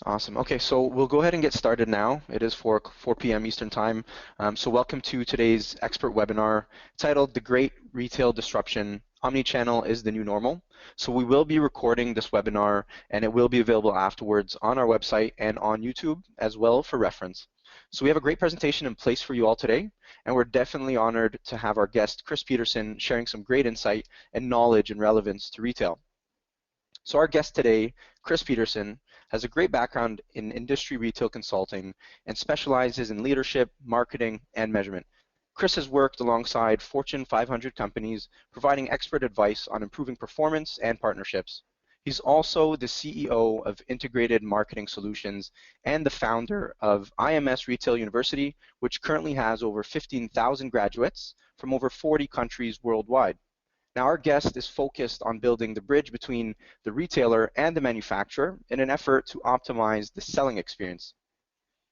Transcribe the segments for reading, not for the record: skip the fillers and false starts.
Awesome. Okay, so we'll go ahead and get started now. It is 4 p.m. Eastern Time. So welcome to today's expert webinar titled The Great Retail Disruption, Omnichannel is the New Normal. So we will be recording this webinar and it will be available afterwards on our website and on YouTube as well for reference. So we have a great presentation in place for you all today, and we're definitely honored to have our guest, Chris Petersen, sharing some great insight and knowledge and relevance to retail. So our guest today, Chris Petersen, has a great background in industry retail consulting and specializes in leadership, marketing, and measurement. Chris has worked alongside Fortune 500 companies, providing expert advice on improving performance and partnerships. He's also the CEO of Integrated Marketing Solutions and the founder of IMS Retail University, which currently has over 15,000 graduates from over 40 countries worldwide. Now, our guest is focused on building the bridge between the retailer and the manufacturer in an effort to optimize the selling experience.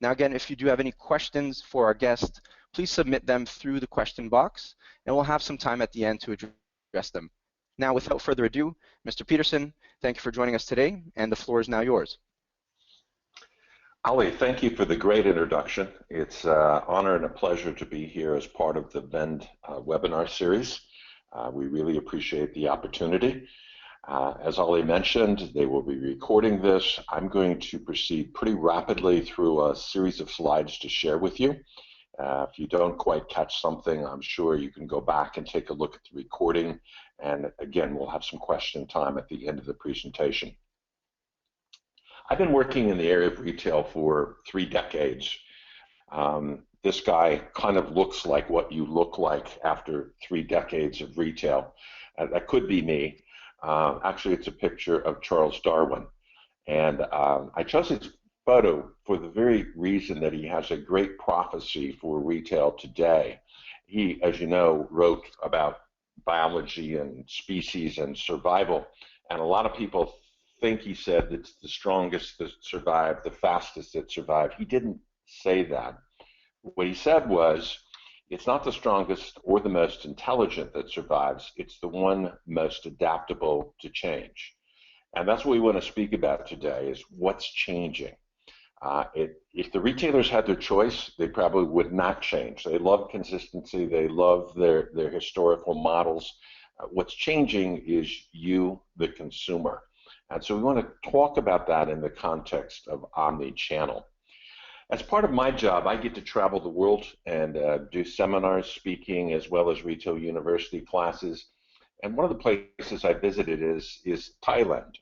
Now, again, if you do have any questions for our guest, please submit them through the question box, and we'll have some time at the end to address them. Now, without further ado, Mr. Petersen, thank you for joining us today, and the floor is now yours. Ali, thank you for the great introduction. It's an honor and a pleasure to be here as part of the VEND webinar series. We really appreciate the opportunity. As Ali mentioned, they will be recording this. I'm going to proceed pretty rapidly through a series of slides to share with you. If you don't quite catch something, I'm sure you can go back and take a look at the recording. And again, we'll have some question time at the end of the presentation. I've been working in the area of retail for 3 decades. This guy kind of looks like what you look like after 3 decades of retail. That could be me. Actually, it's a picture of Charles Darwin. And I chose his photo for the very reason that he has a great prophecy for retail today. He, as you know, wrote about biology and species and survival. And a lot of people think he said it's the strongest that survived, the fastest that survived. He didn't say that. What he said was, it's not the strongest or the most intelligent that survives, it's the one most adaptable to change. And that's what we want to speak about today, is what's changing. If the retailers had their choice, they probably would not change. They love consistency, they love their historical models. What's changing is you, the consumer. And so we want to talk about that in the context of omni-channel. As part of my job, I get to travel the world and do seminars, speaking, as well as retail university classes. And one of the places I visited is Thailand.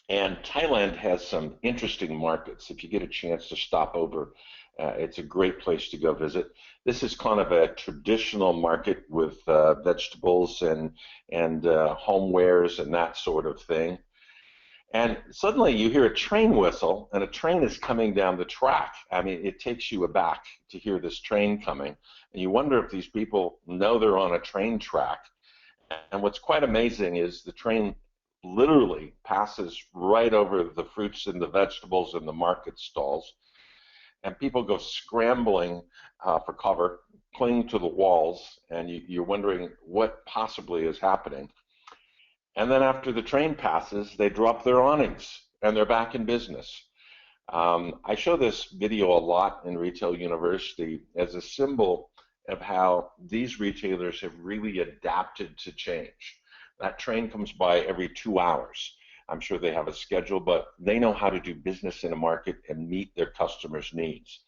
And Thailand has some interesting markets. If you get a chance to stop over, it's a great place to go visit. This is kind of a traditional market with vegetables and homewares and that sort of thing. And suddenly you hear a train whistle, and a train is coming down the track. I mean, it takes you aback to hear this train coming. And you wonder if these people know they're on a train track. And what's quite amazing is the train literally passes right over the fruits and the vegetables in the market stalls. And people go scrambling for cover, cling to the walls, and you're wondering what possibly is happening. And then after the train passes, they drop their awnings and they're back in business. I show this video a lot in Retail University as a symbol of how these retailers have really adapted to change. That train comes by every 2 hours. I'm sure they have a schedule, but they know how to do business in a market and meet their customers' needs.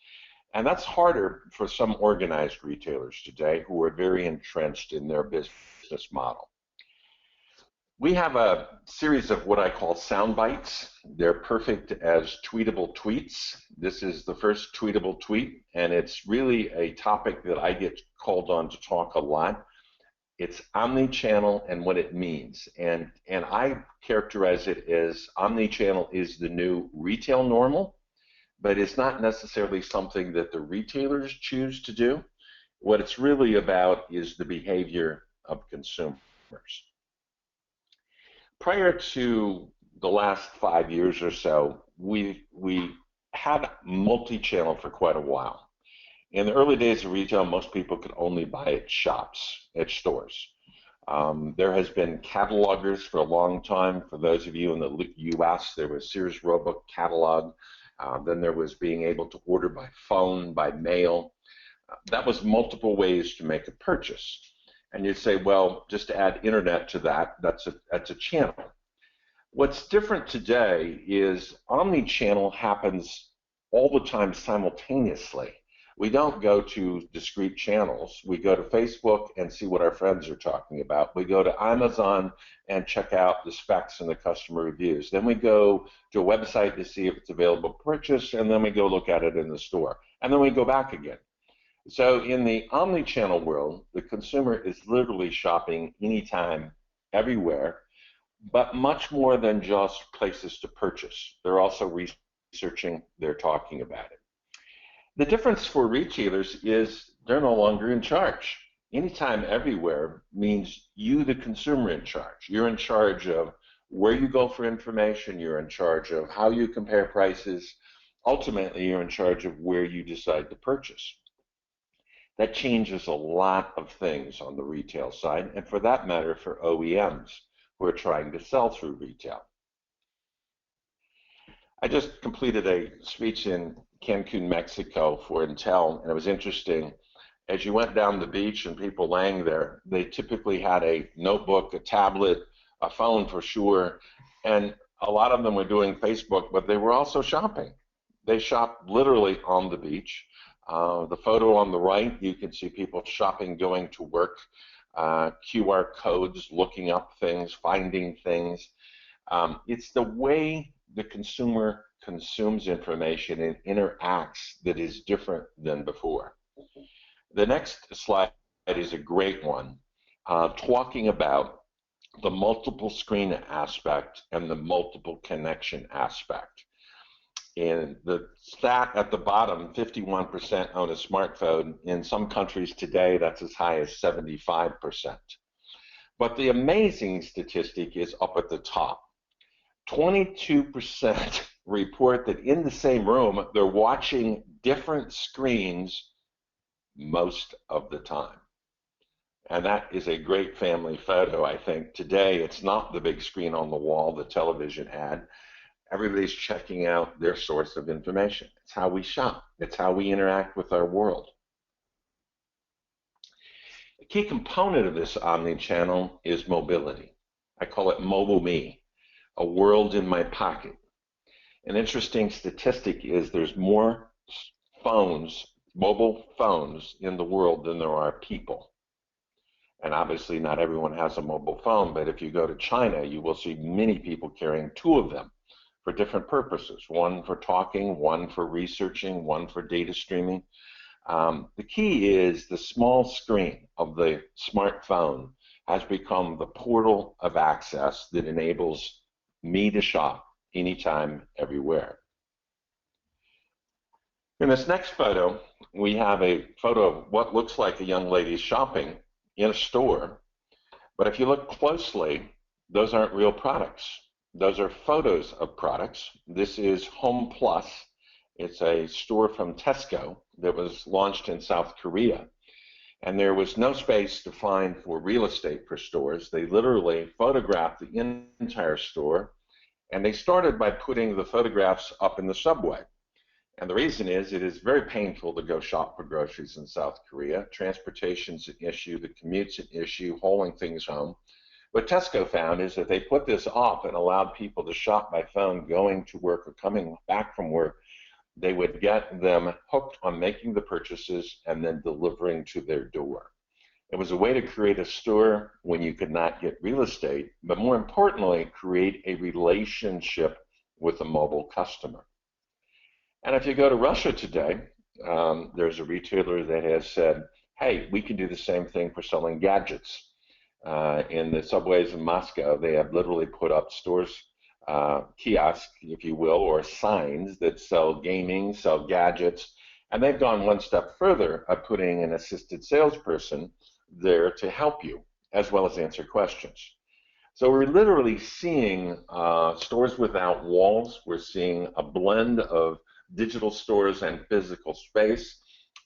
And that's harder for some organized retailers today who are very entrenched in their business model. We have a series of what I call sound bites. They're perfect as tweetable tweets. This is the first tweetable tweet, and it's really a topic that I get called on to talk a lot. It's omni-channel and what it means. And I characterize it as omni-channel is the new retail normal, but it's not necessarily something that the retailers choose to do. What it's really about is the behavior of consumers. Prior to the last 5 years or so, we had multi-channel for quite a while. In the early days of retail, most people could only buy at shops, at stores. There has been catalogers for a long time. For those of you in the US, there was Sears Roebuck catalog. Then there was being able to order by phone, by mail. That was multiple ways to make a purchase. And you'd say, well, just to add internet to that, that's a channel. What's different today is omni-channel happens all the time simultaneously. We don't go to discrete channels. We go to Facebook and see what our friends are talking about. We go to Amazon and check out the specs and the customer reviews. Then we go to a website to see if it's available to purchase, and then we go look at it in the store. And then we go back again. So in the omni-channel world, the consumer is literally shopping anytime, everywhere, but much more than just places to purchase. They're also researching, they're talking about it. The difference for retailers is they're no longer in charge. Anytime, everywhere means you, the consumer, in charge. You're in charge of where you go for information. You're in charge of how you compare prices. Ultimately, you're in charge of where you decide to purchase. That changes a lot of things on the retail side, and for that matter, for OEMs who are trying to sell through retail. I just completed a speech in Cancun, Mexico for Intel, and it was interesting. As you went down the beach and people laying there, they typically had a notebook, a tablet, a phone for sure, and a lot of them were doing Facebook, but they were also shopping. They shopped literally on the beach. The photo on the right, you can see people shopping, going to work, QR codes, looking up things, finding things. It's the way the consumer consumes information and interacts that is different than before. The next slide is a great one, talking about the multiple screen aspect and the multiple connection aspect. And the stat at the bottom, 51% own a smartphone. In some countries today, that's as high as 75%. But the amazing statistic is up at the top. 22% report that in the same room, they're watching different screens most of the time. And that is a great family photo, I think. Today, it's not the big screen on the wall, the television ad. Everybody's checking out their source of information. It's how we shop. It's how we interact with our world. A key component of this omni-channel is mobility. I call it mobile me, a world in my pocket. An interesting statistic is there's more phones, mobile phones in the world than there are people. And obviously not everyone has a mobile phone, but if you go to China, you will see many people carrying two of them for different purposes, one for talking, one for researching, one for data streaming. The key is the small screen of the smartphone has become the portal of access that enables me to shop anytime, everywhere. In this next photo, we have a photo of what looks like a young lady shopping in a store, but if you look closely, those aren't real products. Those are photos of products. This is Home Plus. It's a store from Tesco that was launched in South Korea. And there was no space to find for real estate for stores. They literally photographed the entire store, and they started by putting the photographs up in the subway. And the reason is it is very painful to go shop for groceries in South Korea. Transportation's an issue, the commute's an issue, hauling things home. What Tesco found is that they put this off and allowed people to shop by phone going to work or coming back from work. They would get them hooked on making the purchases and then delivering to their door. It was a way to create a store when you could not get real estate, but more importantly, create a relationship with a mobile customer. And if you go to Russia today, there's a retailer that has said, hey, we can do the same thing for selling gadgets. In the subways in Moscow, they have literally put up stores, kiosks, if you will, or signs that sell gaming, sell gadgets, and they've gone one step further by putting an assisted salesperson there to help you, as well as answer questions. So we're literally seeing stores without walls. We're seeing a blend of digital stores and physical space.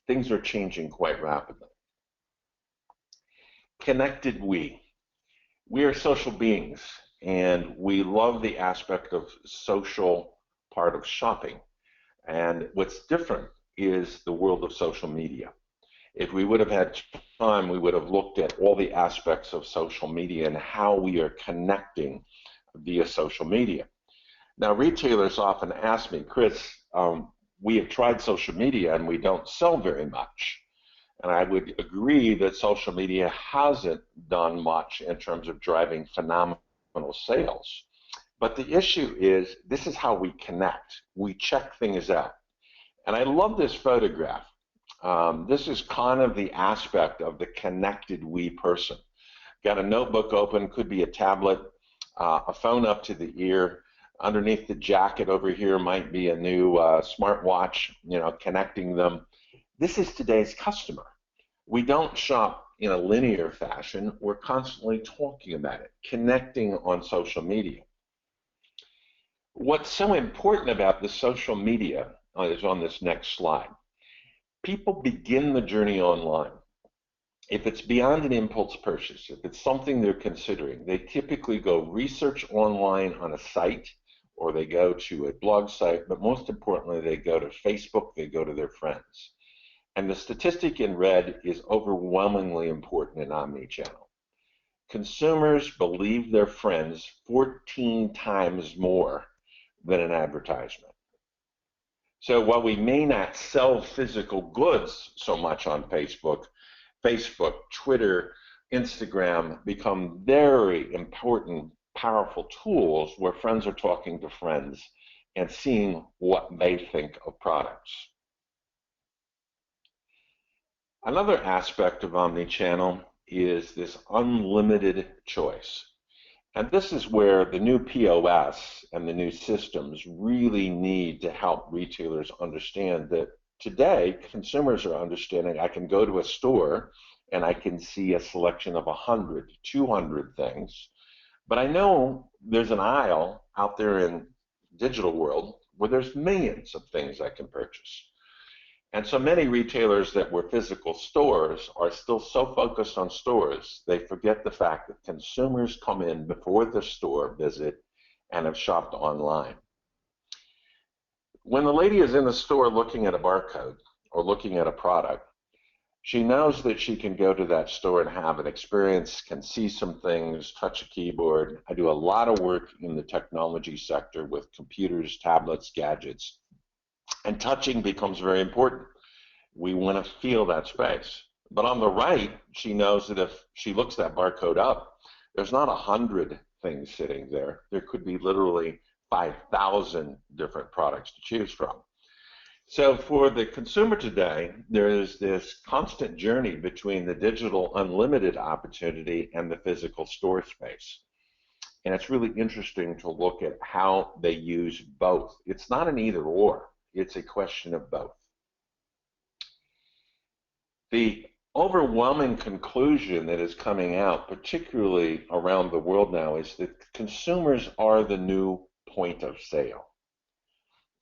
Things are changing quite rapidly. Connected we. We are social beings, and we love the aspect of social part of shopping. And what's different is the world of social media. If we would have had time, we would have looked at all the aspects of social media and how we are connecting via social media. Now, retailers often ask me, Chris, we have tried social media and we don't sell very much. And I would agree that social media hasn't done much in terms of driving phenomenal sales. But the issue is, this is how we connect. We check things out. And I love this photograph. This is kind of the aspect of the connected we person. Got a notebook open, could be a tablet, a phone up to the ear. Underneath the jacket over here might be a new smartwatch, connecting them. This is today's customer. We don't shop in a linear fashion. We're constantly talking about it, connecting on social media. What's so important about the social media is on this next slide. People begin the journey online. If it's beyond an impulse purchase, if it's something they're considering, they typically go research online on a site, or they go to a blog site, but most importantly, they go to Facebook, they go to their friends. And the statistic in red is overwhelmingly important in omnichannel. Consumers believe their friends 14 times more than an advertisement. So while we may not sell physical goods so much on Facebook, Twitter, Instagram become very important, powerful tools where friends are talking to friends and seeing what they think of products. Another aspect of omnichannel is this unlimited choice. And this is where the new POS and the new systems really need to help retailers understand that today consumers are understanding I can go to a store and I can see a selection of 100, 200 things, but I know there's an aisle out there in digital world where there's millions of things I can purchase. And so many retailers that were physical stores are still so focused on stores, they forget the fact that consumers come in before the store visit and have shopped online. When the lady is in the store looking at a barcode or looking at a product, she knows that she can go to that store and have an experience, can see some things, touch a keyboard. I do a lot of work in the technology sector with computers, tablets, gadgets. And touching becomes very important. We want to feel that space. But on the right, she knows that if she looks that barcode up, there's not 100 things sitting there. There could be literally 5,000 different products to choose from. So for the consumer today, there is this constant journey between the digital unlimited opportunity and the physical store space. And it's really interesting to look at how they use both. It's not an either or. It's a question of both. The overwhelming conclusion that is coming out, particularly around the world now, is that consumers are the new point of sale.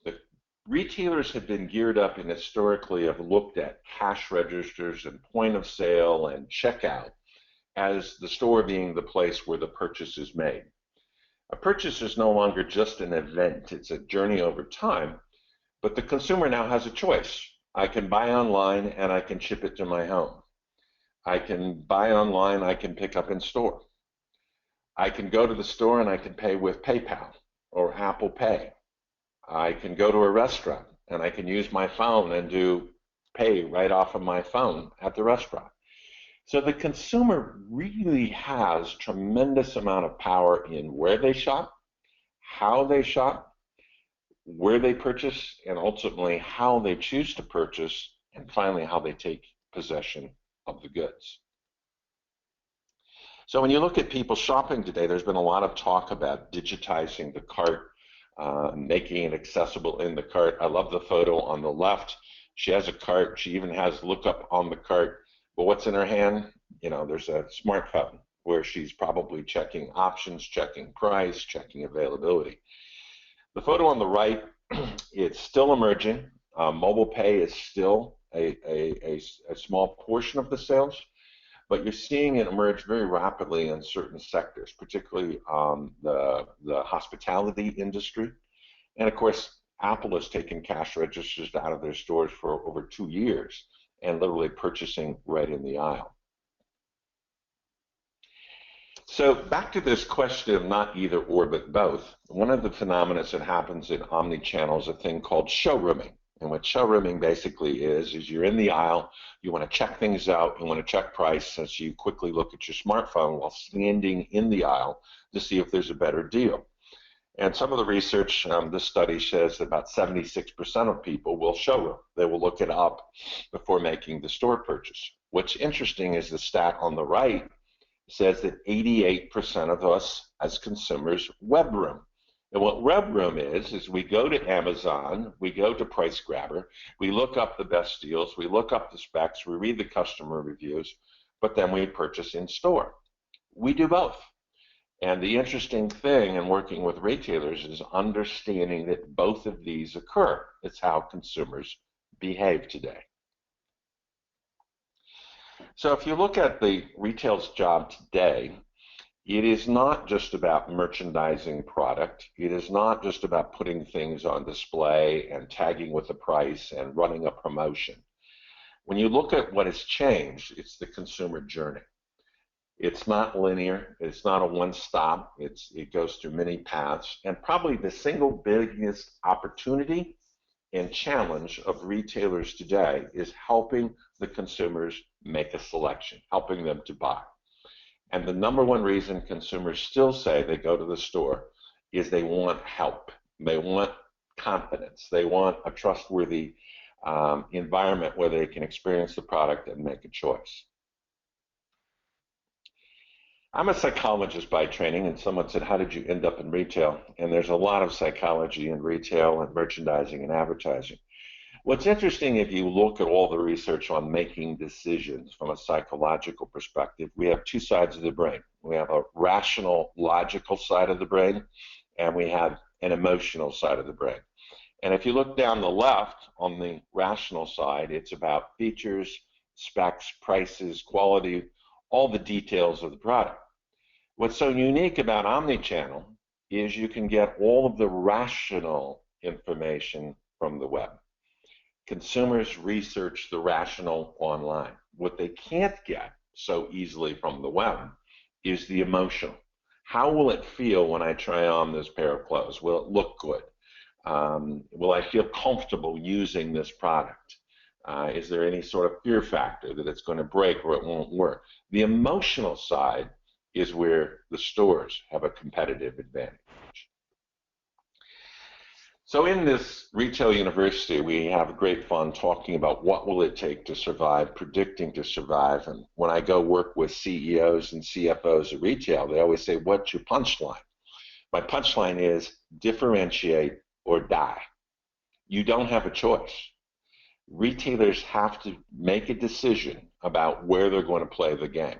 The retailers have been geared up and historically have looked at cash registers and point of sale and checkout as the store being the place where the purchase is made. A purchase is no longer just an event. It's a journey over time. But the consumer now has a choice. I can buy online and I can ship it to my home. I can buy online, I can pick up in store. I can go to the store and I can pay with PayPal or Apple Pay. I can go to a restaurant and I can use my phone and do pay right off of my phone at the restaurant. So the consumer really has tremendous amount of power in where they shop, how they shop, where they purchase, and ultimately how they choose to purchase, and finally how they take possession of the goods. So when you look at people shopping today, there's been a lot of talk about digitizing the cart, making it accessible in the cart. I love the photo on the left. She has a cart. She even has lookup on the cart. But what's in her hand? There's a smartphone where she's probably checking options, checking price, checking availability. The photo on the right, it's still emerging. Mobile pay is still a small portion of the sales, but you're seeing it emerge very rapidly in certain sectors, particularly the hospitality industry. And of course, Apple has taken cash registers out of their stores for over 2 years and literally purchasing right in the aisle. So back to this question of not either or but both, one of the phenomena that happens in omnichannel is a thing called showrooming. And what showrooming basically is you're in the aisle, you want to check things out, you want to check price, so you quickly look at your smartphone while standing in the aisle to see if there's a better deal. And some of the research, this study says that about 76% of people will showroom. They will look it up before making the store purchase. What's interesting is the stat on the right says that 88% of us as consumers web room. And what web room is we go to Amazon, we go to Price Grabber, we look up the best deals, we look up the specs, we read the customer reviews, but then we purchase in store. We do both. And the interesting thing in working with retailers is understanding that both of these occur. It's how consumers behave today. So if you look at the retail's job today, it is not just about merchandising product. It is not just about putting things on display and tagging with the price and running a promotion. When you look at what has changed, it's the consumer journey. It's not linear. It's not a one-stop. It goes through many paths. And probably the single biggest opportunity and challenge of retailers today is helping the consumers make a selection, helping them to buy. And the number one reason consumers still say they go to the store is they want help. They want confidence. They want a trustworthy environment where they can experience the product and make a choice. I'm a psychologist by training, and someone said, how did you end up in retail? And there's a lot of psychology in retail and merchandising and advertising. What's interesting, if you look at all the research on making decisions from a psychological perspective, we have two sides of the brain. We have a rational, logical side of the brain, and we have an emotional side of the brain. And if you look down the left on the rational side, it's about features, specs, prices, quality, all the details of the product. What's so unique about Omnichannel is you can get all of the rational information from the web. Consumers research the rational online. What they can't get so easily from the web is the emotional. How will it feel when I try on this pair of clothes? Will it look good? Will I feel comfortable using this product? Is there any sort of fear factor that it's going to break or it won't work? The emotional side is where the stores have a competitive advantage. So in this retail university, we have great fun talking about what will it take to survive, predicting to survive. And when I go work with CEOs and CFOs at retail, they always say, what's your punchline? My punchline is differentiate or die. You don't have a choice. Retailers have to make a decision about where they're going to play the game.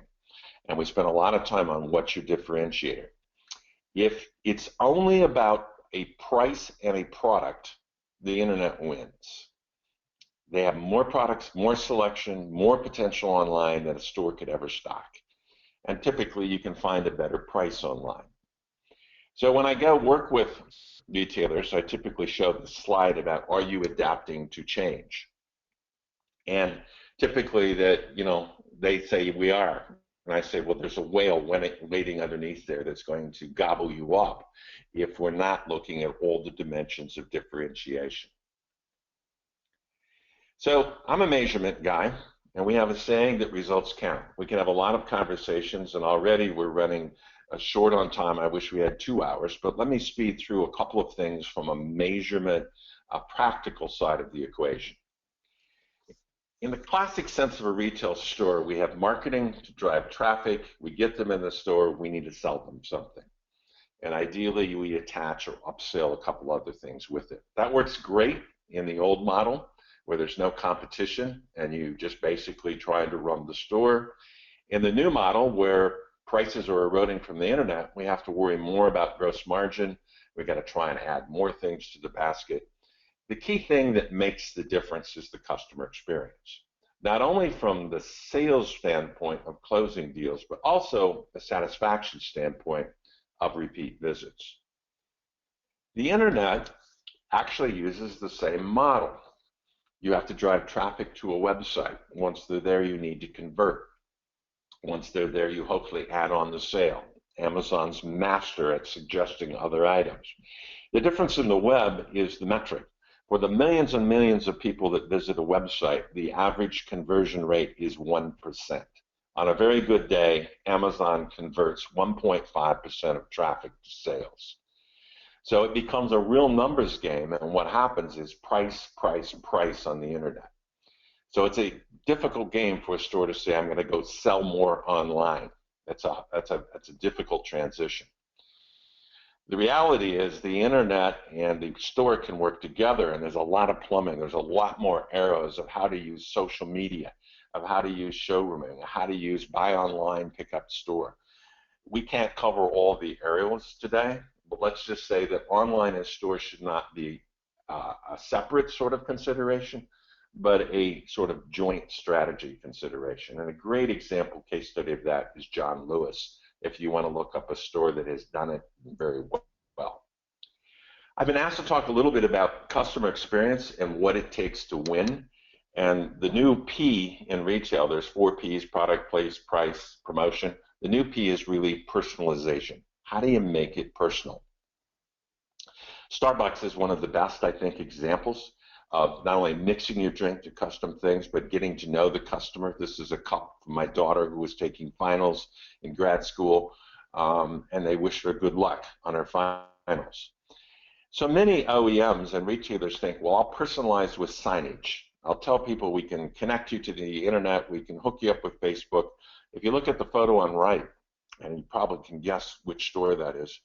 And we spend a lot of time on what's your differentiator. If it's only about a price and a product, the internet wins. They have more products, more selection, more potential online than a store could ever stock. And typically you can find a better price online. So when I go work with retailers, I typically show the slide about, are you adapting to change? And typically that, they say we are. And I say, well, there's a whale waiting underneath there that's going to gobble you up if we're not looking at all the dimensions of differentiation. So I'm a measurement guy, and we have a saying that results count. We can have a lot of conversations, and already we're running short on time. I wish we had 2 hours, but let me speed through a couple of things from a measurement, a practical side of the equation. In the classic sense of a retail store, we have marketing to drive traffic. We get them in the store. We need to sell them something. And ideally, we attach or upsell a couple other things with it. That works great in the old model where there's no competition and you just basically try to run the store. In the new model where prices are eroding from the internet, we have to worry more about gross margin. We've got to try and add more things to the basket. The key thing that makes the difference is the customer experience. not only from the sales standpoint of closing deals, but also the satisfaction standpoint of repeat visits. The internet actually uses the same model. You have to drive traffic to a website. Once they're there, you need to convert. Once they're there, you hopefully add on the sale. Amazon's master at suggesting other items. The difference in the web is the metric. For the millions and millions of people that visit a website, the average conversion rate is 1%. On a very good day, Amazon converts 1.5% of traffic to sales. So it becomes a real numbers game, and what happens is price, price, price on the internet. So it's a difficult game for a store to say, I'm going to go sell more online. That's a difficult transition. The reality is the internet and the store can work together, and there's a lot of plumbing. There's a lot more arrows of how to use social media, of how to use showrooming, how to use buy online, pick up store. We can't cover all the areas today, but let's just say that online and store should not be a separate sort of consideration, but a sort of joint strategy consideration. And a great example case study of that is John Lewis, if you want to look up a store that has done it very well. I've been asked to talk a little bit about customer experience and what it takes to win. And the new P in retail, there's 4 Ps: product, place, price, promotion. The new P is really personalization. How do you make it personal? Starbucks is one of the best, I think, examples of not only mixing your drink to custom things, but getting to know the customer. This is a cup from my daughter who was taking finals in grad school, and they wished her good luck on her finals. So many OEMs and retailers think, well, I'll personalize with signage. I'll tell people we can connect you to the internet, we can hook you up with Facebook. If you look at the photo on right, and you probably can guess which store that is,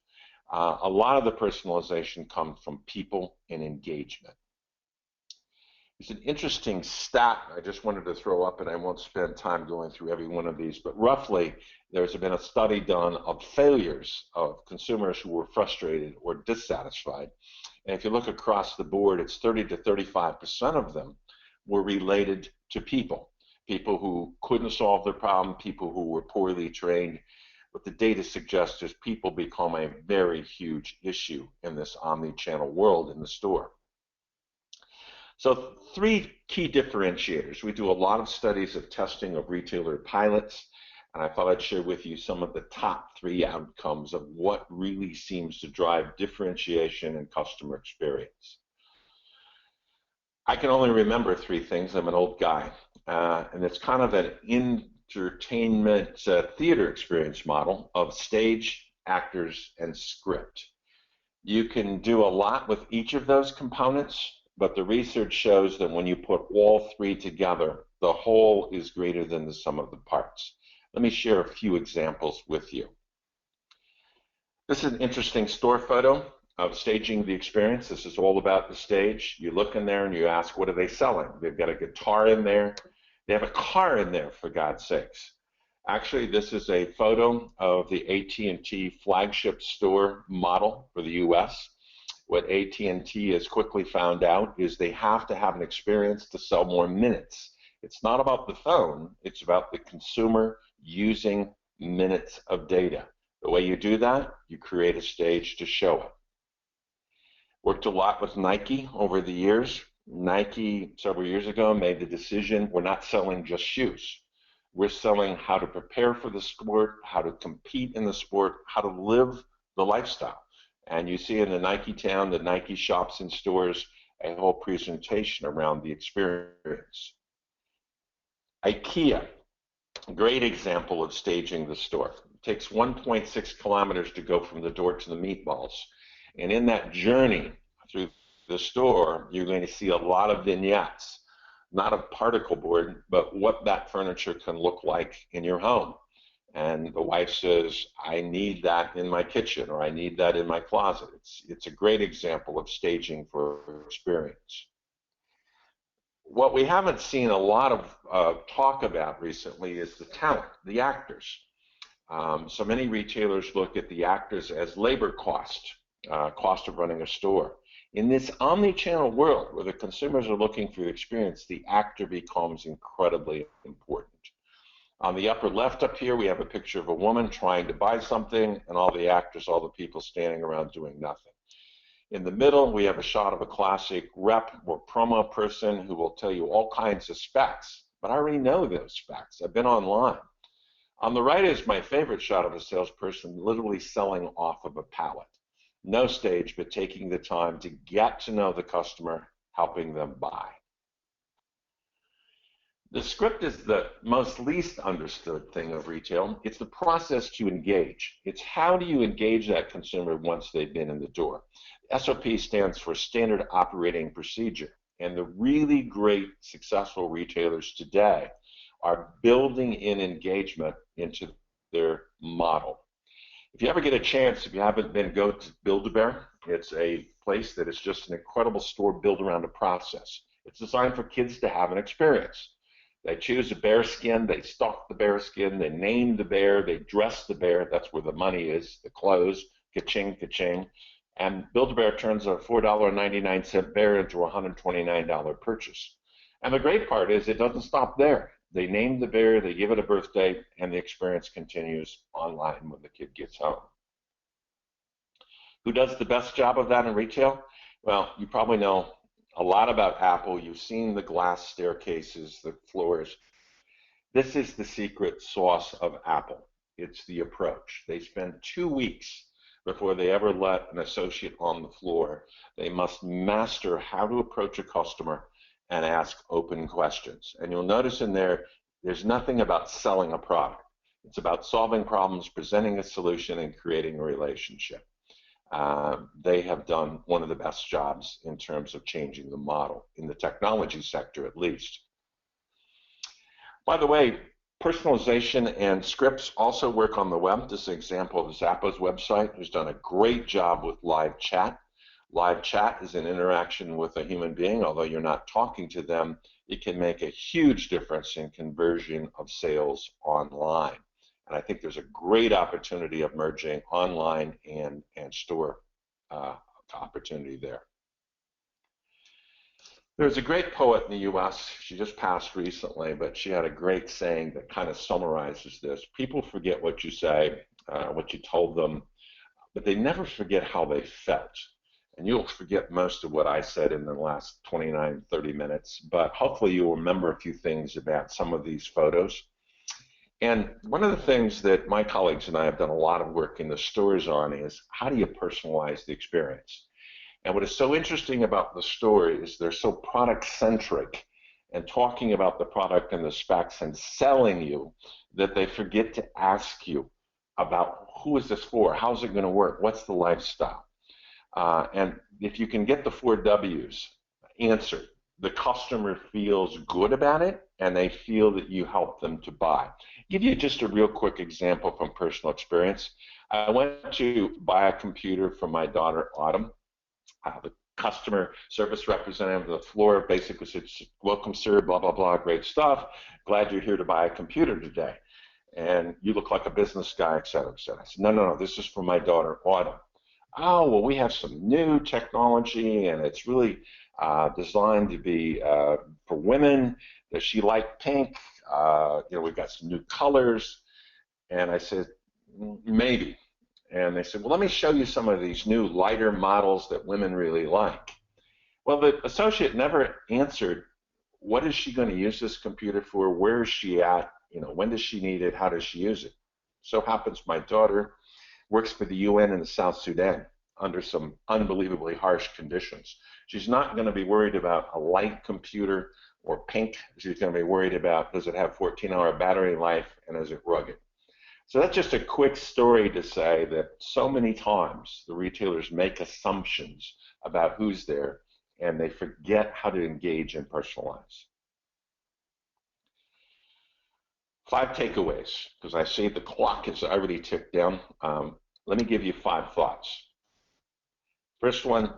a lot of the personalization comes from people and engagement. It's an interesting stat I just wanted to throw up, and I won't spend time going through every one of these, but roughly there's been a study done of failures of consumers who were frustrated or dissatisfied. And if you look across the board, it's 30 to 35% of them were related to people. People who couldn't solve their problem, people who were poorly trained. What the data suggests is people become a very huge issue in this omni-channel world in the store. So 3 key differentiators. We do a lot of studies of testing of retailer pilots, and I thought I'd share with you some of the top 3 outcomes of what really seems to drive differentiation and customer experience. I can only remember 3 things. I'm an old guy, and it's kind of an entertainment theater experience model of stage, actors, and script. You can do a lot with each of those components, but the research shows that when you put all 3 together, the whole is greater than the sum of the parts. Let me share a few examples with you. This is an interesting store photo of staging the experience. This is all about the stage. You look in there and you ask, what are they selling? They've got a guitar in there. They have a car in there, for God's sakes. Actually, this is a photo of the AT&T flagship store model for the US. What AT&T has quickly found out is they have to have an experience to sell more minutes. It's not about the phone, it's about the consumer using minutes of data. The way you do that, you create a stage to show it. Worked a lot with Nike over the years. Nike, several years ago, made the decision, we're not selling just shoes. We're selling how to prepare for the sport, how to compete in the sport, how to live the lifestyle. And you see in the Nike Town, the Nike shops and stores, a whole presentation around the experience. IKEA, a great example of staging the store. It takes 1.6 kilometers to go from the door to the meatballs. And in that journey through the store, you're going to see a lot of vignettes, not of particle board, but what that furniture can look like in your home. And the wife says, I need that in my kitchen, or I need that in my closet. It's a great example of staging for experience. What we haven't seen a lot of talk about recently is the talent, the actors. So many retailers look at the actors as labor cost of running a store. In this omni-channel world where the consumers are looking for the experience, the actor becomes incredibly important. On the upper left up here, we have a picture of a woman trying to buy something and all the actors, all the people standing around doing nothing. In the middle, we have a shot of a classic rep or promo person who will tell you all kinds of specs, but I already know those specs. I've been online. On the right is my favorite shot of a salesperson literally selling off of a pallet. No stage, but taking the time to get to know the customer, helping them buy. The script is the most least understood thing of retail. It's the process to engage. It's how do you engage that consumer once they've been in the door. SOP stands for Standard Operating Procedure. And the really great successful retailers today are building in engagement into their model. If you ever get a chance, if you haven't been, go to Build-A-Bear. It's a place that is just an incredible store built around a process. It's designed for kids to have an experience. They choose a bear skin, they stalk the bear skin, they name the bear, they dress the bear, that's where the money is, the clothes, ka-ching, ka-ching. And Build-A-Bear turns a $4.99 bear into a $129 purchase. And the great part is it doesn't stop there. They name the bear, they give it a birthday, and the experience continues online when the kid gets home. Who does the best job of that in retail? Well, you probably know a lot about Apple. You've seen the glass staircases, the floors. This is the secret sauce of Apple. It's the approach. They spend 2 weeks before they ever let an associate on the floor. They must master how to approach a customer and ask open questions. And you'll notice in there, there's nothing about selling a product. It's about solving problems, presenting a solution, and creating a relationship. They have done one of the best jobs in terms of changing the model, in the technology sector at least. By the way, personalization and scripts also work on the web. This is an example of Zappos website, who's done a great job with live chat. Live chat is an interaction with a human being. Although you're not talking to them, it can make a huge difference in conversion of sales online. And I think there's a great opportunity of merging online and store opportunity there. There's a great poet in the US, she just passed recently, but she had a great saying that kind of summarizes this. People forget what you say, what you told them, but they never forget how they felt. And you'll forget most of what I said in the last 29, 30 minutes, but hopefully you'll remember a few things about some of these photos. And one of the things that my colleagues and I have done a lot of work in the stores on is how do you personalize the experience? And what is so interesting about the store is they're so product-centric and talking about the product and the specs and selling you that they forget to ask you about who is this for, how's it going to work, what's the lifestyle? And if you can get the 4 W's answered, the customer feels good about it and they feel that you help them to buy. Give you just a real quick example from personal experience. I went to buy a computer for my daughter Autumn. The customer service representative on the floor basically said, "Welcome, sir, blah, blah, blah, great stuff. Glad you're here to buy a computer today. And you look like a business guy, et cetera, et cetera." I said, no, this is for my daughter Autumn. "Oh, well, we have some new technology, and it's really designed to be for women. Does she like pink? We've got some new colors." And I said, "Maybe." And they said, "Well, let me show you some of these new lighter models that women really like." Well, the associate never answered, what is she going to use this computer for? Where is she at? When does she need it? How does she use it? So happens my daughter works for the UN in the South Sudan under some unbelievably harsh conditions. She's not going to be worried about a light computer or pink. She's going to be worried about, does it have 14-hour battery life and is it rugged? So that's just a quick story to say that so many times the retailers make assumptions about who's there and they forget how to engage and personalize. 5 takeaways, because I see the clock has already ticked down. Let me give you 5 thoughts. First one,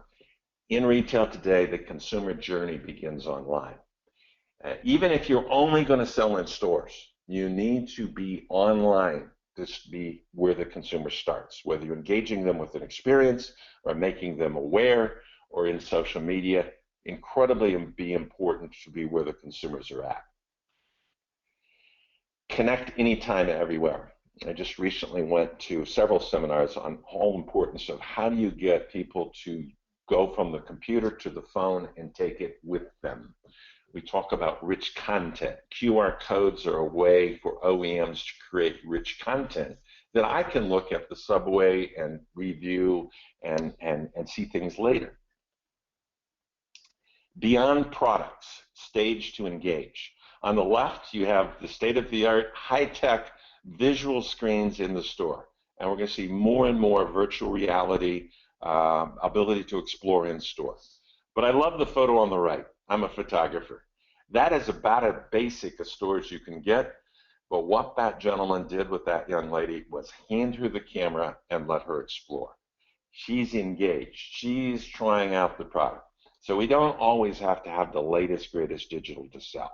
in retail today, the consumer journey begins online. Even if you're only going to sell in stores, you need to be online to be where the consumer starts, whether you're engaging them with an experience or making them aware or in social media, incredibly important to be where the consumers are at. Connect anytime, everywhere. I just recently went to several seminars on the whole importance of how do you get people to go from the computer to the phone and take it with them. We talk about rich content. QR codes are a way for OEMs to create rich content that I can look at the subway and review and see things later. Beyond products, stage to engage. On the left, you have the state-of-the-art, high-tech visual screens in the store. And we're going to see more and more virtual reality ability to explore in store. But I love the photo on the right. I'm a photographer. That is about as basic a store as you can get. But what that gentleman did with that young lady was hand her the camera and let her explore. She's engaged. She's trying out the product. So we don't always have to have the latest, greatest digital to sell.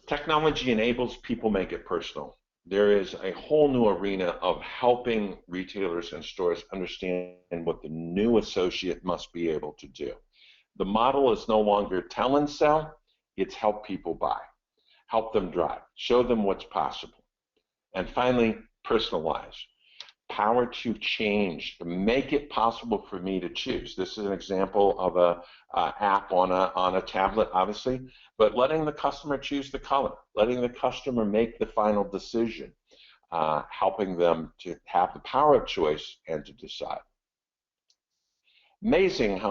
Technology enables people make it personal. There is a whole new arena of helping retailers and stores understand what the new associate must be able to do. The model is no longer tell and sell, it's help people buy, help them drive, show them what's possible. And finally, personalize. Power to change, to make it possible for me to choose. This is an example of an app on a tablet, obviously, but letting the customer choose the color, letting the customer make the final decision, helping them to have the power of choice and to decide. Amazing how